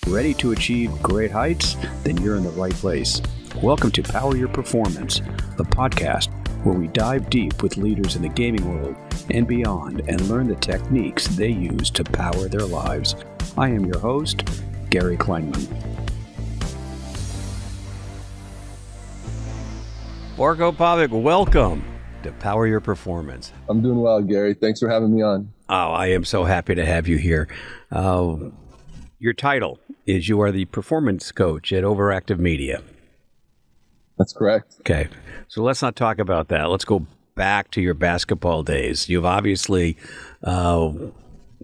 Ready to achieve great heights? Then you're in the right place. Welcome to Power Your Performance, the podcast where we dive deep with leaders in the gaming world and beyond and learn the techniques they use to power their lives. I am your host, Gary Kleinman. Borko Popic, welcome to Power Your Performance. I'm doing well, Gary. Thanks for having me on. Oh, I am so happy to have you here. Your title is you are the performance coach at Overactive Media. That's correct. Okay. So let's not talk about that. Let's go back to your basketball days. You've obviously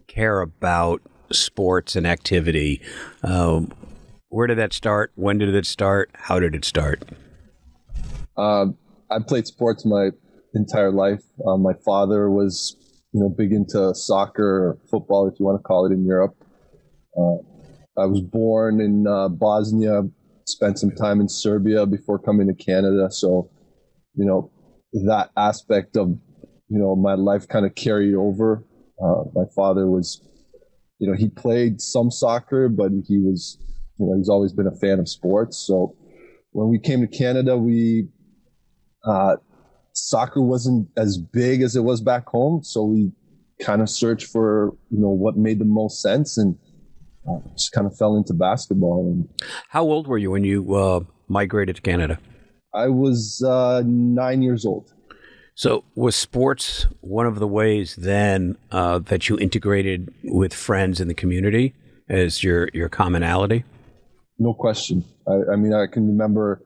care about sports and activity. Where did that start? When did it start? How did it start? I played sports my entire life. My father was, big into soccer, or football, if you want to call it, in Europe. I was born in Bosnia, spent some time in Serbia before coming to Canada. So, that aspect of, my life kind of carried over. My father was, he played some soccer, but he was, he's always been a fan of sports. So when we came to Canada, soccer wasn't as big as it was back home. So we kind of searched for, what made the most sense, and just kind of fell into basketball. And how old were you when you migrated to Canada? I was 9 years old. So was sports one of the ways then that you integrated with friends in the community as your commonality? No question. I mean, I can remember,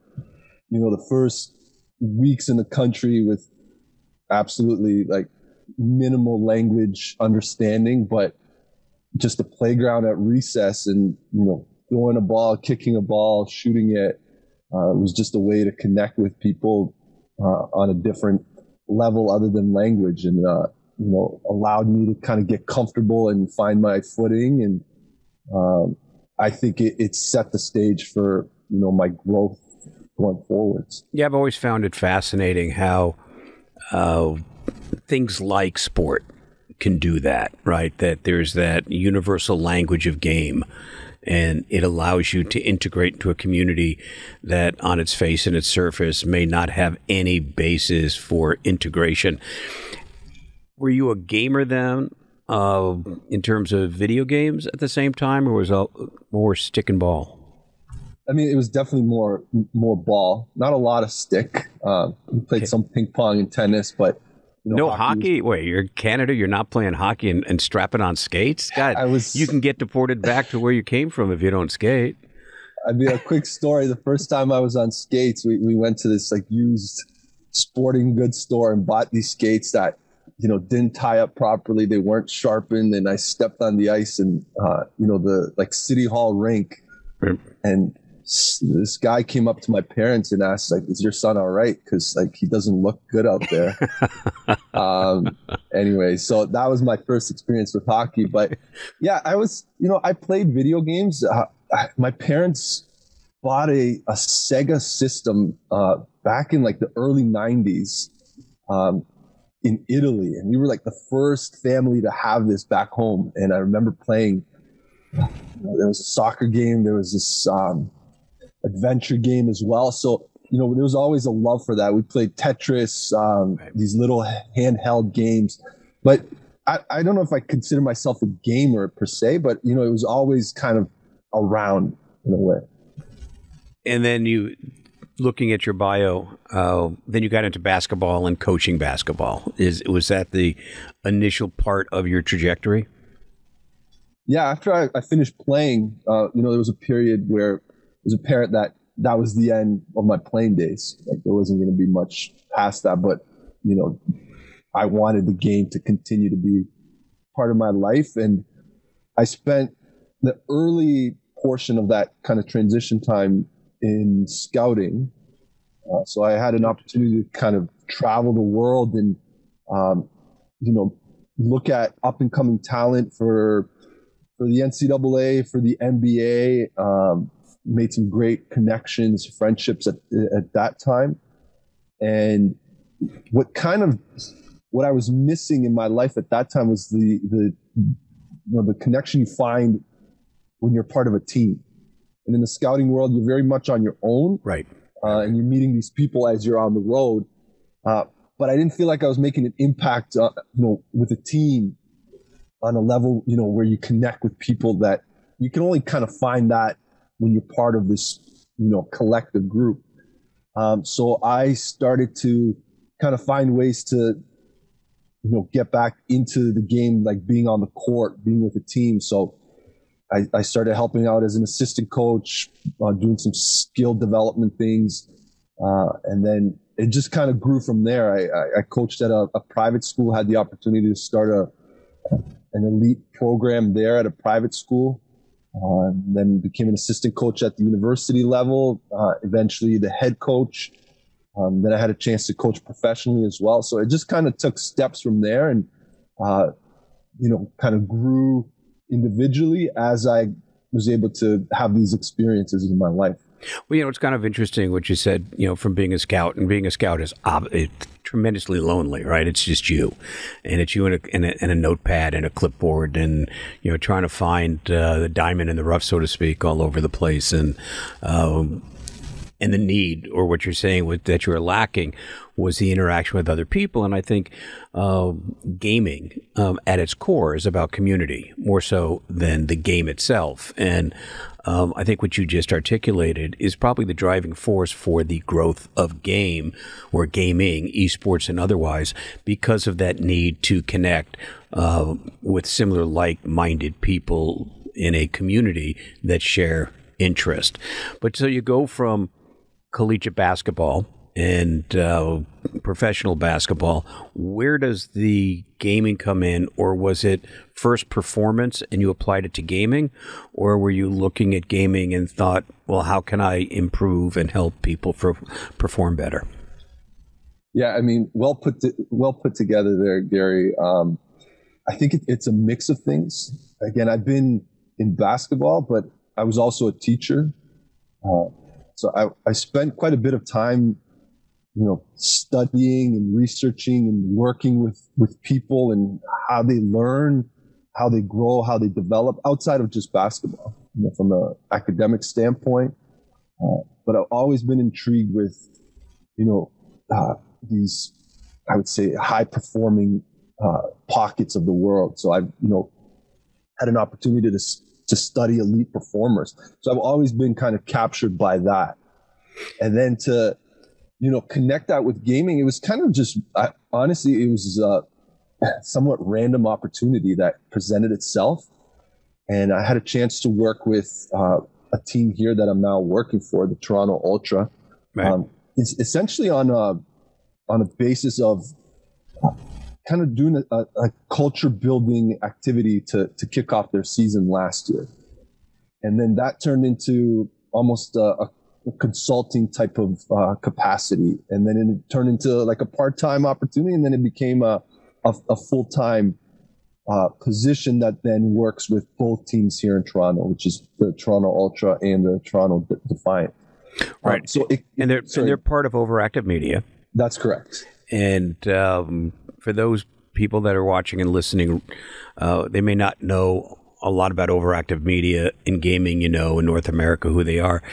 the first weeks in the country with absolutely minimal language understanding, but just a playground at recess and, throwing a ball, kicking a ball, shooting it. It was just a way to connect with people on a different level other than language, and, allowed me to kind of get comfortable and find my footing. And I think it set the stage for, my growth going forwards. Yeah, I've always found it fascinating how things like sport can do that, right? That there's that universal language of game, and it allows you to integrate into a community that on its face and its surface may not have any basis for integration. Were you a gamer then in terms of video games at the same time, or was it more stick and ball? I mean, it was definitely more ball, not a lot of stick. We played some ping pong and tennis, but no hockey? Wait, you're in Canada, you're not playing hockey and strapping on skates? God, you can get deported back to where you came from if you don't skate. I mean, a quick story. The first time I was on skates, we went to this used sporting goods store and bought these skates that, didn't tie up properly. They weren't sharpened, and I stepped on the ice and, the City Hall rink. And this guy came up to my parents and asked, is your son all right? Because he doesn't look good out there. Anyway, so that was my first experience with hockey. But yeah, I was, I played video games. My parents bought a Sega system back in the early 90s in Italy. And we were the first family to have this back home. And I remember playing, there was a soccer game. There was this adventure game as well. So, there was always a love for that. We played Tetris, these little handheld games. But I don't know if I consider myself a gamer per se, but, it was always kind of around in a way. And then looking at your bio, then you got into basketball and coaching basketball. Was that the initial part of your trajectory? Yeah, after I finished playing, there was a period where it was apparent that was the end of my playing days. There wasn't going to be much past that, but, I wanted the game to continue to be part of my life. And I spent the early portion of that kind of transition time in scouting. So I had an opportunity to kind of travel the world and, look at up and coming talent for the NCAA, for the NBA, made some great connections, friendships at that time. And what I was missing in my life at that time was the connection you find when you're part of a team. And in the scouting world, you're very much on your own. Right. And you're meeting these people as you're on the road. But I didn't feel like I was making an impact, with a team on a level, where you connect with people that you can only kind of find that when you're part of this, collective group. So I started to kind of find ways to, get back into the game, like being on the court, being with a team. So I started helping out as an assistant coach, doing some skill development things. And then it just kind of grew from there. I coached at a private school, had the opportunity to start an elite program there at a private school. Then became an assistant coach at the university level, eventually the head coach. Then I had a chance to coach professionally as well. So it just kind of took steps from there and, kind of grew individually as I was able to have these experiences in my life. Well, it's kind of interesting what you said, from being a scout, and being a scout is it's tremendously lonely, right? It's just you, and it's you and a notepad and a clipboard, and trying to find the diamond in the rough, so to speak, all over the place, and the need, or what you're saying that you were lacking, was the interaction with other people. And I think gaming at its core is about community more so than the game itself. And I think what you just articulated is probably the driving force for the growth of game or gaming, esports and otherwise, because of that need to connect with similar like-minded people in a community that share interest. But so you go from collegiate basketball and professional basketball. Where does the gaming come in? Or was it first performance and you applied it to gaming? Or were you looking at gaming and thought, well, how can I improve and help people perform better? Yeah, I mean, well put together there, Gary. I think it's a mix of things. Again, I've been in basketball, but I was also a teacher. So I spent quite a bit of time, studying and researching and working with people and how they learn, how they grow, how they develop outside of just basketball, from an academic standpoint. But I've always been intrigued with, these, I would say, high performing pockets of the world. So I've, had an opportunity to study elite performers. So I've always been kind of captured by that. And then to, connect that with gaming, it was kind of just, honestly, it was a somewhat random opportunity that presented itself. And I had a chance to work with a team here that I'm now working for, the Toronto Ultra. Right. It's essentially on a basis of kind of doing a culture building activity to kick off their season last year. And then that turned into almost a consulting type of capacity. And then it turned into like a part-time opportunity. And then it became a full-time position that then works with both teams here in Toronto, which is the Toronto Ultra and the Toronto Defiant. Right. And they're part of Overactive Media. That's correct. And for those people that are watching and listening, they may not know a lot about Overactive Media in gaming, in North America, who they are.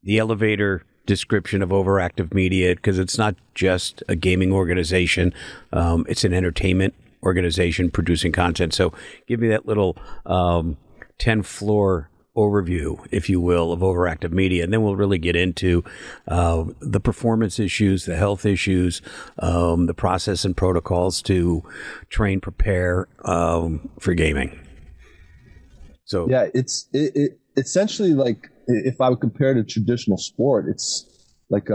The elevator description of Overactive Media, because it's not just a gaming organization, it's an entertainment organization producing content. So give me that little 10-floor overview, if you will, of Overactive Media, and then we'll really get into the performance issues, the health issues, the process and protocols to train, prepare for gaming. So yeah, it's essentially like, if I would compare it to traditional sport, it's like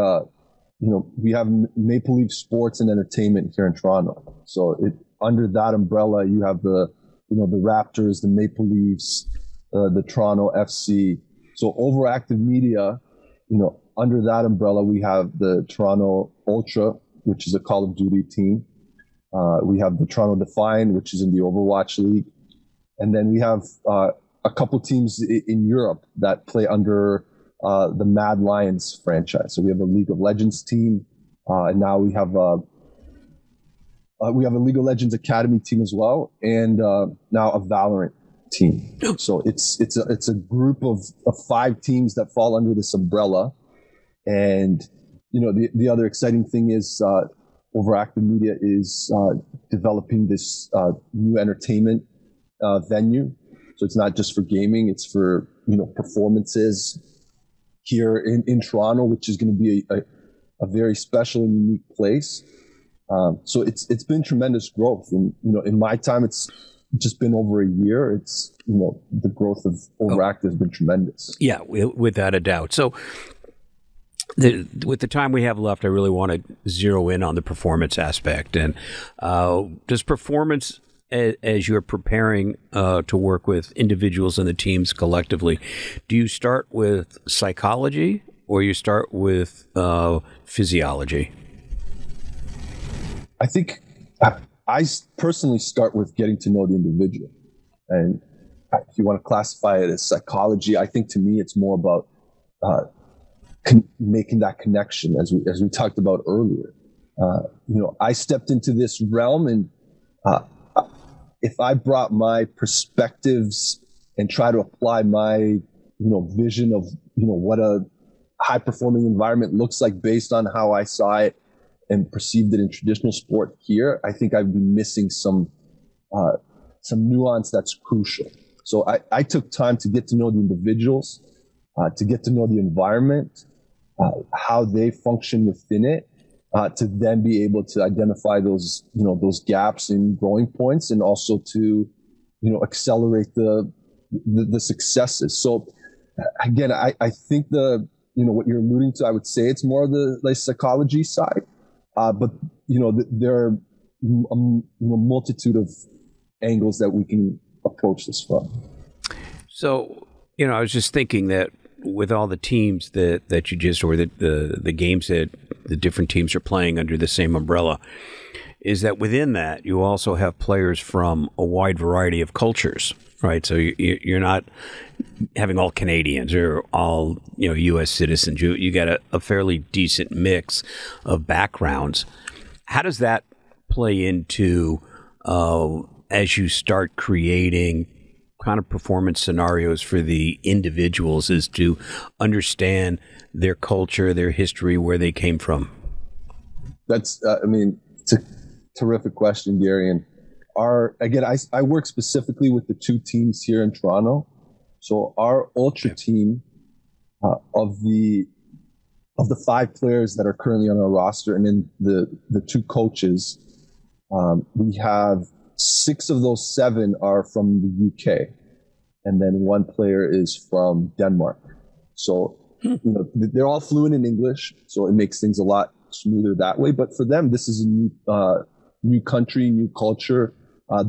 we have Maple Leaf Sports and Entertainment here in Toronto. So under that umbrella, you have the Raptors, the Maple Leafs, the Toronto FC. So Overactive Media, under that umbrella, we have the Toronto Ultra, which is a Call of Duty team. We have the Toronto Defiant, which is in the Overwatch League. And then we have a couple teams in Europe that play under the Mad Lions franchise. So we have a League of Legends team, and now we have a League of Legends Academy team as well, and now a Valorant team. So it's a group of 5 teams that fall under this umbrella. And the other exciting thing is Overactive Media is developing this new entertainment venue. So it's not just for gaming; it's for performances here in Toronto, which is going to be a very special and unique place. So it's been tremendous growth, and in my time, it's just been over a year. It's the growth of Overactive has been tremendous. Yeah, without a doubt. So with the time we have left, I really want to zero in on the performance aspect. And does performance, as you're preparing to work with individuals and the teams collectively, do you start with psychology or you start with physiology? I think I personally start with getting to know the individual. And if you want to classify it as psychology, I think to me it's more about making that connection, as we talked about earlier. I stepped into this realm, and if I brought my perspectives and try to apply my vision of what a high performing environment looks like based on how I saw it and perceived it in traditional sport here, I think I'd be missing some nuance that's crucial. So I took time to get to know the individuals, to get to know the environment, how they function within it, to then be able to identify those gaps and growing points, and also to accelerate the successes. So again, I think what you're alluding to, I would say it's more of the psychology side. But there are a multitude of angles that we can approach this from. So I was just thinking that with all the teams that you just, or the games that the different teams are playing under the same umbrella, is that within that you also have players from a wide variety of cultures, right? So you're not having all Canadians or all U.S. citizens. You got a fairly decent mix of backgrounds. How does that play into as you start creating kind of performance scenarios for the individuals, is to understand their culture, their history, where they came from? That's it's a terrific question, Gary. And I work specifically with the 2 teams here in Toronto. So our ultra team of the 5 players that are currently on our roster, and then the 2 coaches, we have 6 of those 7 are from the UK, and then 1 player is from Denmark. So they're all fluent in English, so it makes things a lot smoother that way. But for them, this is a new country, new culture.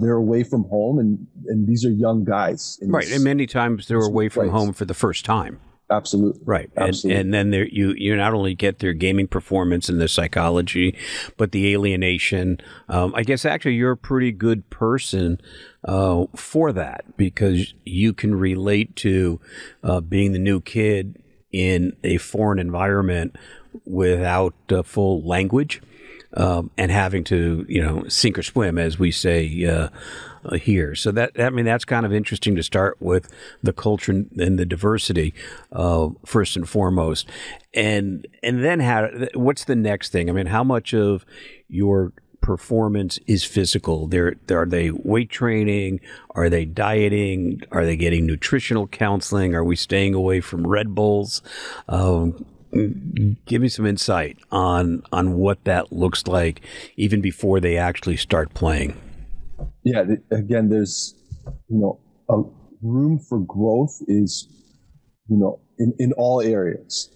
They're away from home, and these are young guys. Right, and many times they're away from home for the first time. Absolutely. Right. Absolutely. And then you not only get their gaming performance and their psychology, but the alienation. I guess actually you're a pretty good person for that, because you can relate to being the new kid in a foreign environment without full language, and having to, sink or swim, as we say here. So that's kind of interesting to start with the culture and the diversity first and foremost, and then what's the next thing? I mean, how much of your performance is physical? Are they weight training? Are they dieting? Are they getting nutritional counseling? Are we staying away from Red Bulls? Give me some insight on what that looks like even before they actually start playing. Yeah, again, there's a room for growth is in all areas.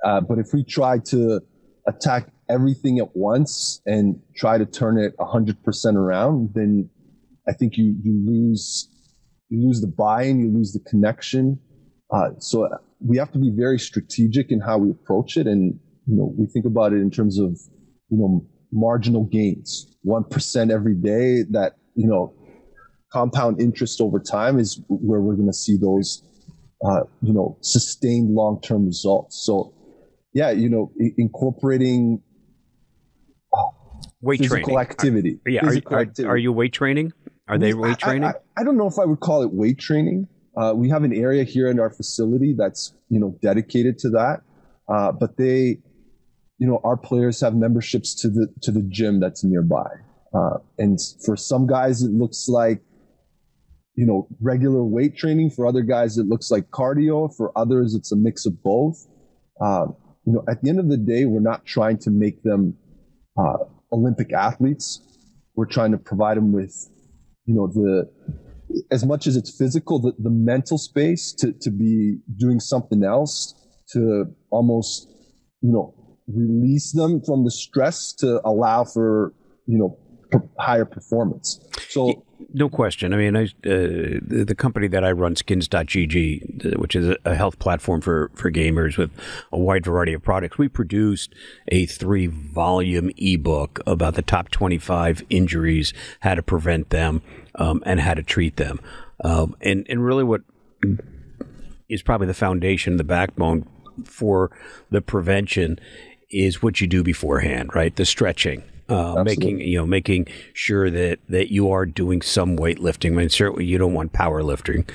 But if we try to attack everything at once and try to turn it 100% around, then I think you lose the buy-in, you lose the connection. So we have to be very strategic in how we approach it, and we think about it in terms of marginal gains, 1% every day. That compound interest over time is where we're going to see those sustained long-term results. So yeah, incorporating weight physical training activity. Are you weight training? Are they weight training? I don't know if I would call it weight training. We have an area here in our facility that's, dedicated to that. But they, our players have memberships to the gym that's nearby. And for some guys, it looks like, regular weight training. For other guys, it looks like cardio. For others, it's a mix of both. At the end of the day, we're not trying to make them Olympic athletes. We're trying to provide them with, as much as it's physical, the mental space to be doing something else, to almost, release them from the stress to allow for, higher performance. So no question. I mean, the company that I run, skins.gg, which is a health platform for gamers with a wide variety of products, we produced a 3-volume ebook about the top 25 injuries, how to prevent them, and how to treat them. And really what is probably the foundation, the backbone for the prevention is what you do beforehand, right? The stretching. Making sure that you are doing some weightlifting. I mean, certainly you don't want powerlifting.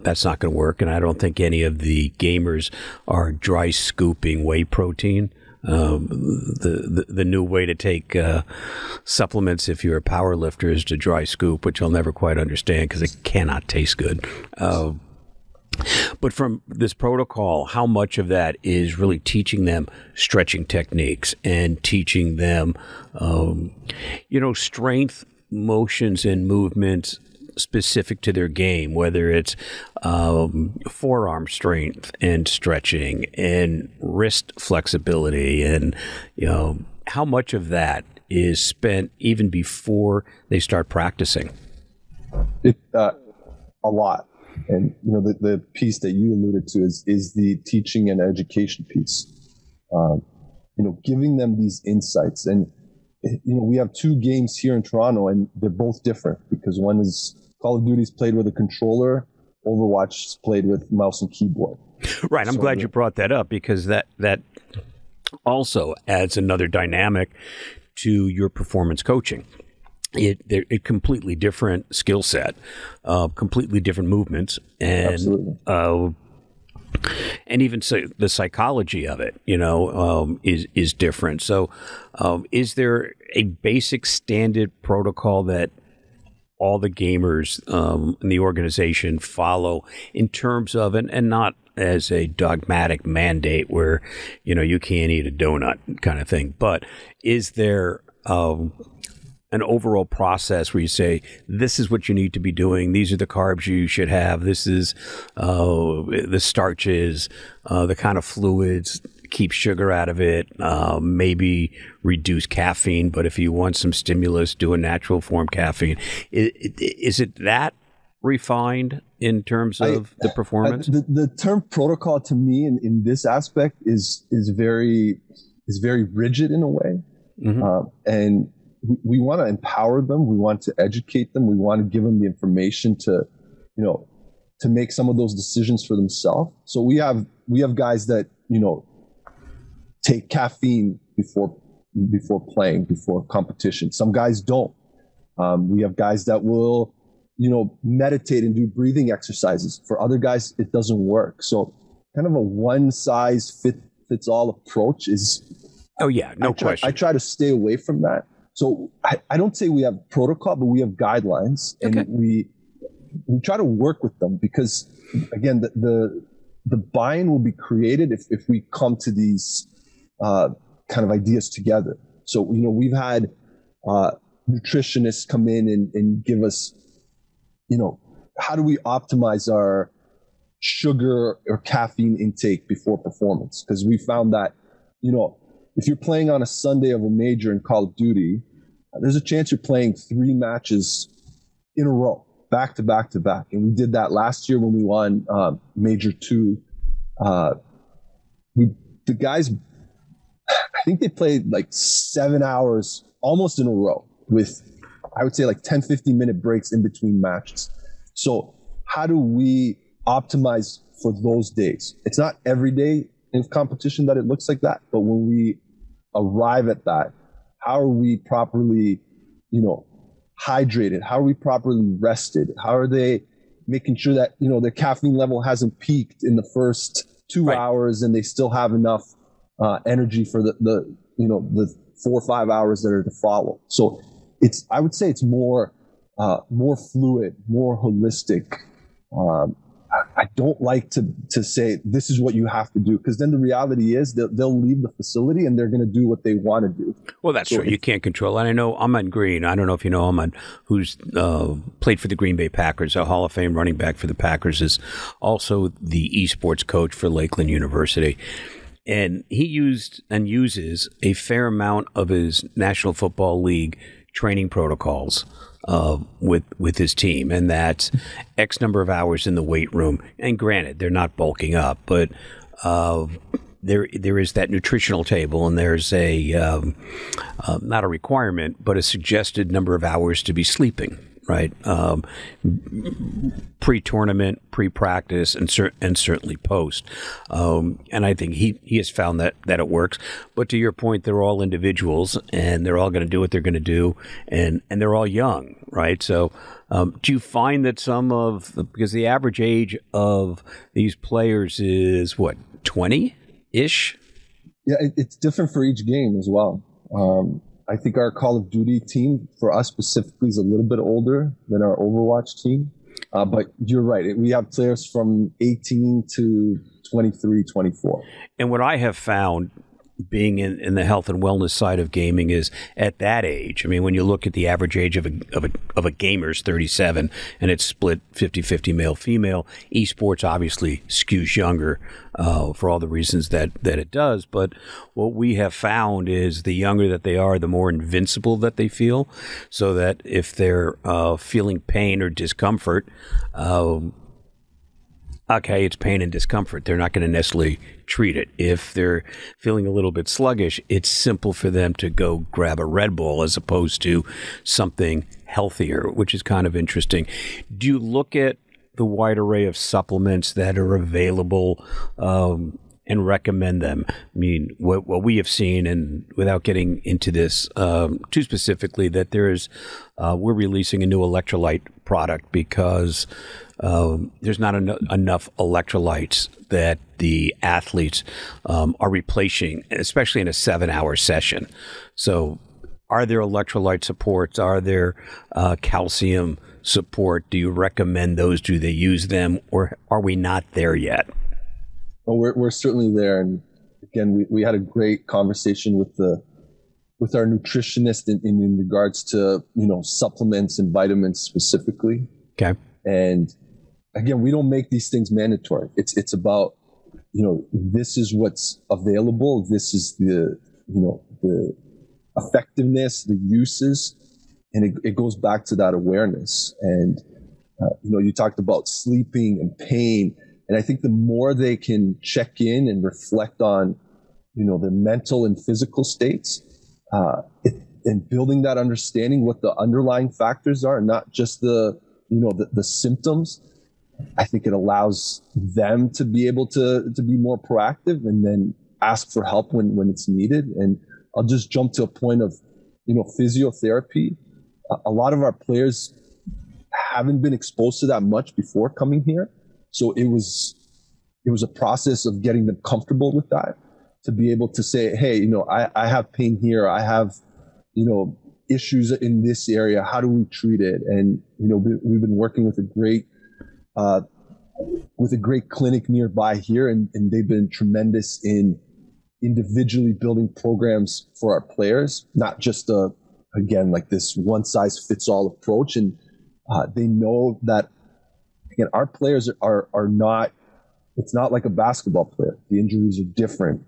That's not going to work. And I don't think any of the gamers are dry scooping whey protein. The new way to take supplements if you're a powerlifter is to dry scoop, which I'll never quite understand because it cannot taste good. But from this protocol, how much of that is really teaching them stretching techniques and teaching them, strength, motions, and movements specific to their game, whether it's forearm strength and stretching and wrist flexibility, and how much of that is spent even before they start practicing? A lot. And the piece that you alluded to is the teaching and education piece. Giving them these insights, and we have 2 games here in Toronto, and they're both different because one is Call of Duty's played with a controller, Overwatch's played with mouse and keyboard. Right. I'm glad you brought that up because that also adds another dynamic to your performance coaching. It completely different skill set, completely different movements, and and even the psychology of it, is different. So, is there a basic standard protocol that all the gamers in the organization follow in terms of, and not as a dogmatic mandate where you can't eat a donut kind of thing, but is there an overall process where you say, this is what you need to be doing. These are the carbs you should have. This is the starches, the kind of fluids, keep sugar out of it, maybe reduce caffeine. But if you want some stimulus, do a natural form caffeine. Is it that refined in terms of the performance? The term protocol to me in this aspect is very rigid in a way. Mm-hmm. And we want to empower them. We want to educate them. We want to give them the information to make some of those decisions for themselves. So we have guys that, take caffeine before playing, before competition. Some guys don't. We have guys that will, meditate and do breathing exercises. For other guys, it doesn't work. So kind of a one size fits all approach is. Oh yeah, no question. I try to stay away from that. So I don't say we have protocol, but we have guidelines, and okay. we try to work with them because, again, the buy-in will be created if we come to these kind of ideas together. So we've had nutritionists come in and give us, how do we optimize our sugar or caffeine intake before performance? Because we found that if you're playing on a Sunday of a major in Call of Duty, there's a chance you're playing 3 matches in a row, back to back to back. And we did that last year when we won Major 2. The guys, I think they played like 7 hours almost in a row with, I would say, like 10, 15-minute breaks in between matches. So how do we optimize for those days? It's not every day in competition that it looks like that, but when we arrive at that, how are we properly, hydrated? How are we properly rested? How are they making sure that, their caffeine level hasn't peaked in the first 2 hours and they still have enough energy for the 4 or 5 hours that are to follow? So I would say it's more fluid, more holistic. I don't like to say this is what you have to do, because then the reality is they'll leave the facility and they're going to do what they want to do. Well, that's true. You can't control it. And I know Ahman Green, I don't know if you know Ahman, who's played for the Green Bay Packers, a Hall of Fame running back for the Packers, is also the esports coach for Lakeland University. And he used and uses a fair amount of his National Football League training protocols with his team, and that's X number of hours in the weight room. And granted, they're not bulking up, but there is that nutritional table, and there's a not a requirement, but a suggested number of hours to be sleeping. Right, pre-tournament, pre-practice, and certainly post. And I think he has found that it works. But to your point, they're all individuals, and they're all going to do what they're going to do, and they're all young, right? So, do you find that because the average age of these players is 20-ish? Yeah, it's different for each game as well. I think our Call of Duty team, for us specifically, is a little bit older than our Overwatch team. But you're right. We have players from 18 to 23, 24. And what I have found, being in the health and wellness side of gaming, is at that age, I mean, when you look at the average age of a gamer is 37, and it's split 50-50 male-female, esports obviously skews younger for all the reasons that it does. But what we have found is the younger that they are, the more invincible that they feel, so that if they're feeling pain or discomfort, okay, it's pain and discomfort. They're not going to necessarily treat it. If they're feeling a little bit sluggish, it's simple for them to go grab a Red Bull as opposed to something healthier, which is kind of interesting. Do you look at the wide array of supplements that are available and recommend them? I mean, what we have seen, and without getting into this too specifically, that we're releasing a new electrolyte product because there's not enough electrolytes that the athletes are replacing, especially in a 7-hour session. So are there electrolyte supports? Are there calcium support? Do you recommend those? Do they use them? Or are we not there yet? Well, we're certainly there. And again, we had a great conversation with our nutritionist in regards to, supplements and vitamins specifically. Okay. And again, we don't make these things mandatory. It's about, this is what's available. This is the effectiveness, the uses, and it goes back to that awareness. And, you talked about sleeping and pain. And I think the more they can check in and reflect on, their mental and physical states, and building that understanding, what the underlying factors are, not just the symptoms, I think it allows them to be able to be more proactive and then ask for help when it's needed. And I'll just jump to a point of, physiotherapy. A lot of our players haven't been exposed to that much before coming here. So it was a process of getting them comfortable with that, to be able to say, hey, I have pain here. I have, issues in this area. How do we treat it? And, we've been working with a great clinic nearby here, and they've been tremendous in individually building programs for our players, not just like this one size fits all approach. And they know that, again, our players are not, it's not like a basketball player. The injuries are different.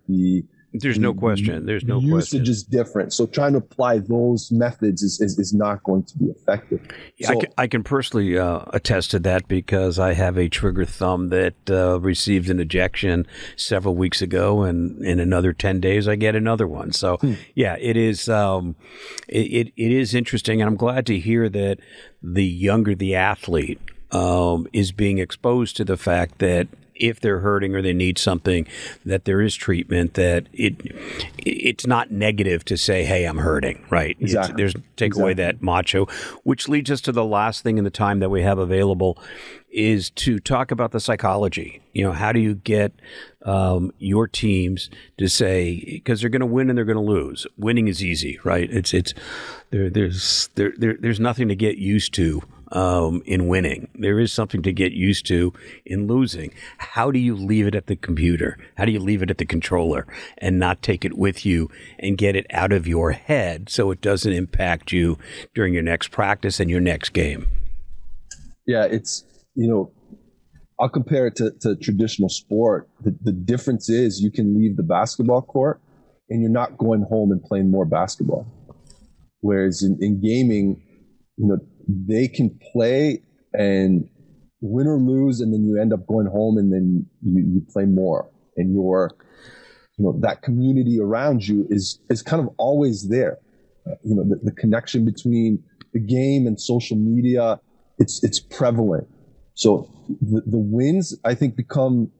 There's no question. There's no question. Usage is different. So trying to apply those methods is not going to be effective. Yeah, so, I can personally attest to that, because I have a trigger thumb that received an ejection several weeks ago, and in another 10 days I get another one. So yeah, it is it is interesting, and I'm glad to hear that the younger the athlete is being exposed to the fact that if they're hurting or they need something, that there is treatment, that it's not negative to say, hey, I'm hurting, right? Exactly. Take away that macho, which leads us to the last thing in the time that we have available is to talk about the psychology. How do you get your teams to say, because they're going to win and they're going to lose. Winning is easy, right? There's nothing to get used to in winning. There is something to get used to in losing. How do you leave it at the computer? How do you leave it at the controller and not take it with you and get it out of your head so it doesn't impact you during your next practice and your next game? Yeah, it's, I'll compare it to traditional sport. The difference is you can leave the basketball court and you're not going home and playing more basketball. Whereas in gaming, they can play and win or lose, and then you end up going home and then you play more. And that community around you is kind of always there. The connection between the game and social media, it's prevalent. So the wins, I think, become,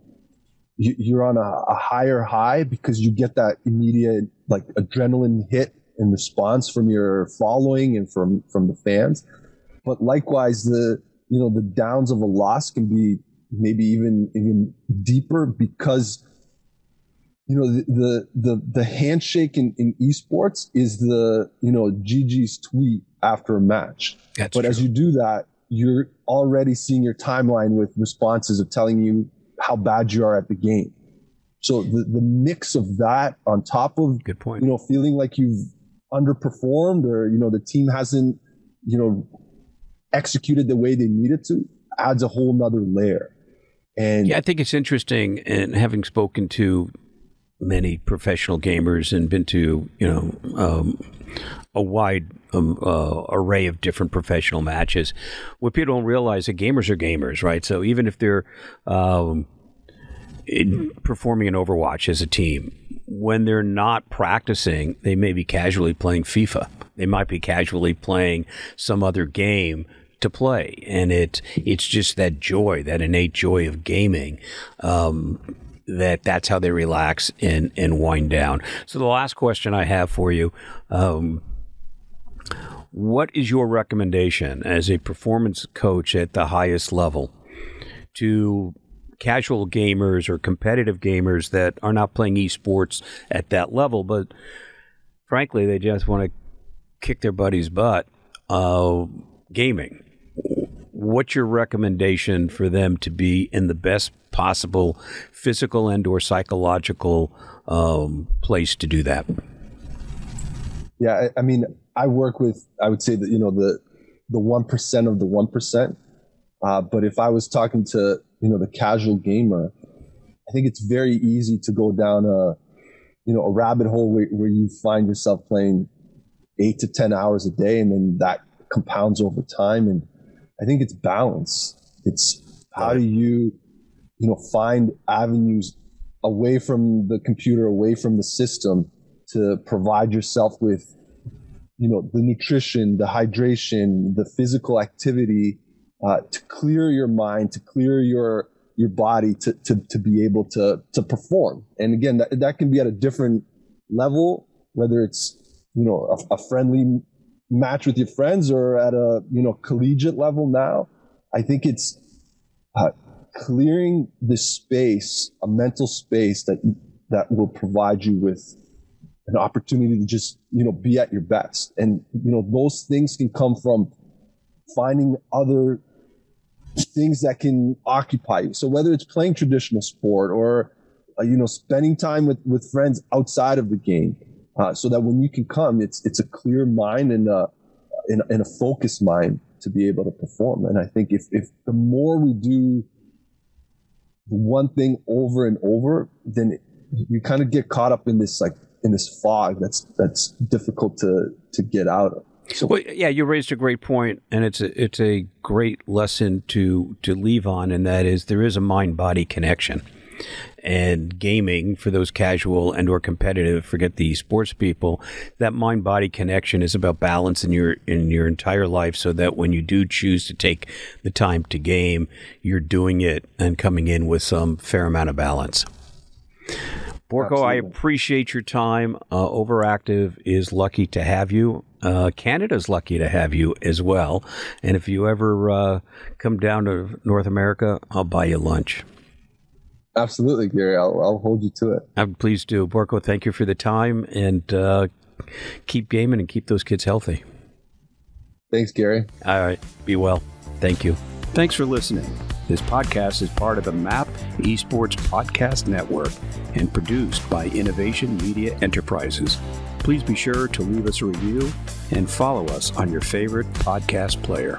you're on a higher high because you get that immediate like adrenaline hit and response from your following and from the fans. But likewise, the downs of a loss can be maybe even deeper because the handshake in esports is the GG's tweet after a match. That's but true. As you do that, you're already seeing your timeline with responses of telling you how bad you are at the game. So the mix of that on top of, good point, feeling like you've underperformed or, the team hasn't, executed the way they needed to, adds a whole nother layer. And yeah, I think it's interesting, and having spoken to many professional gamers and been to, a wide array of different professional matches, what people don't realize that gamers are gamers, right? So even if they're performing in Overwatch as a team, when they're not practicing, they may be casually playing FIFA. They might be casually playing some other game to play. And it's just that joy, that innate joy of gaming, that's how they relax and wind down. So the last question I have for you, what is your recommendation as a performance coach at the highest level to casual gamers or competitive gamers that are not playing esports at that level, but frankly, they just want to kick their buddy's butt gaming? What's your recommendation for them to be in the best possible physical and or psychological place to do that? Yeah, I mean, I work with, I would say that, the 1% of the 1%. But if I was talking to, the casual gamer, I think it's very easy to go down a rabbit hole where you find yourself playing 8 to 10 hours a day, and then that compounds over time. And I think it's balance. It's how do you, find avenues away from the computer, away from the system, to provide yourself with, the nutrition, the hydration, the physical activity, to clear your mind, to clear your body, to be able to perform. And again, that can be at a different level, whether it's, a friendly match with your friends or at a, collegiate level now. I think it's clearing the space, a mental space that will provide you with an opportunity to just, be at your best. And, those things can come from finding other things that can occupy you. So whether it's playing traditional sport or, spending time with friends outside of the game, so that when you can come, it's a clear mind and a focused mind to be able to perform. And I think if the more we do one thing over and over, then you kind of get caught up in this fog that's difficult to get out of. So, well, yeah, you raised a great point, and it's a great lesson to leave on, and that is there is a mind-body connection. And gaming, for those casual and or competitive, forget the sports people, that mind-body connection is about balance in your entire life, so that when you do choose to take the time to game, you're doing it and coming in with some fair amount of balance. Borko, Absolutely. I appreciate your time. Overactive is lucky to have you. Canada's lucky to have you as well. And if you ever come down to North America, I'll buy you lunch. Absolutely, Gary. I'll hold you to it. Please do. Borko, thank you for the time, and keep gaming and keep those kids healthy. Thanks, Gary. All right. Be well. Thank you. Thanks for listening. This podcast is part of the MAP Esports Podcast Network and produced by Innovation Media Enterprises. Please be sure to leave us a review and follow us on your favorite podcast player.